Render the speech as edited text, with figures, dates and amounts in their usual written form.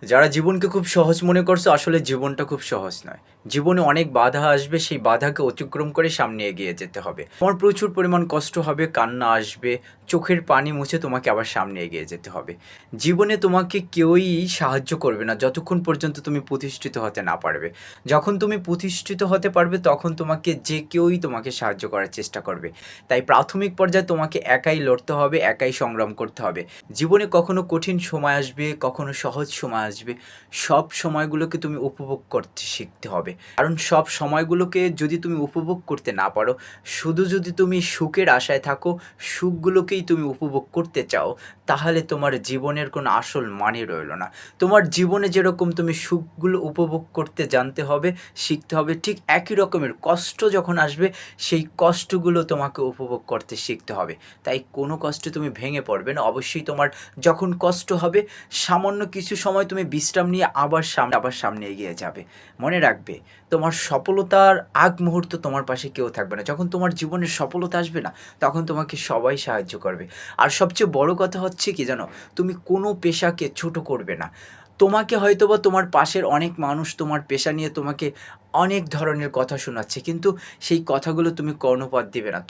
যারা জীবনকে খুব সহজ মনে করছো, আসলে জীবনটা খুব সহজ নয়। জীবনে অনেক বাধা আসবে, সেই বাধাকে অতিক্রম করে সামনে এগিয়ে যেতে হবে। তোমার প্রচুর পরিমাণ কষ্ট হবে, কান্না আসবে, চোখের পানি মুছে তোমাকে আবার সামনে এগিয়ে যেতে হবে। জীবনে তোমাকে কেউই সাহায্য করবে না যতক্ষণ পর্যন্ত তুমি প্রতিষ্ঠিত হতে না পারবে। যখন তুমি প্রতিষ্ঠিত হতে পারবে তখন তোমাকে যে কেউই তোমাকে সাহায্য করার চেষ্টা করবে। তাই প্রাথমিক পর্যায়ে তোমাকে একাই লড়তে হবে, একাই সংগ্রাম করতে হবে। জীবনে কখনো কঠিন সময় আসবে, কখনো সহজ সময় আসবে। সব সময়গুলোকে তুমি উপভোগ করতে শিখতে হবে। কারণ সব সময়গুলোকে যদি তুমি উপভোগ করতে না পারো, শুধু যদি তুমি সুখের আশায় থাকো, সুখগুলোকেই তুমি উপভোগ করতে চাও, তাহলে তোমার জীবনের কোনো আসল মানে রইল না। তোমার জীবনে যেরকম তুমি সুখগুলো উপভোগ করতে জানতে হবে, শিখতে হবে, ঠিক একই রকমের কষ্ট যখন আসবে, সেই কষ্টগুলো তোমাকে উপভোগ করতে শিখতে হবে। তাই কোনো কষ্টে তুমি ভেঙে পড়বে না। অবশ্যই তোমার যখন কষ্ট হবে, সামান্য কিছু সময় তুমি বিশ্রাম নিয়ে আবার সামনে এগিয়ে যাবে। মনে রাখবে, তোমার সফলতার আগ মুহূর্ত তোমার পাশে কেউ থাকবে না। যখন তোমার জীবনে সফলতা আসবে না, তখন তোমাকে সবাই সাহায্য করবে। আর সবচেয়ে বড় কথা হচ্ছে কি জানো? তুমি কোনো পেশাকে ছোট করবে না। তোমাকে হয়তোবা তোমার পাশের অনেক মানুষ তোমার পেশা নিয়ে তোমাকে অনেক ধরনের কথা শোনাচ্ছে, কিন্তু সেই কথাগুলো তুমি কর্ণপাত দিবে না।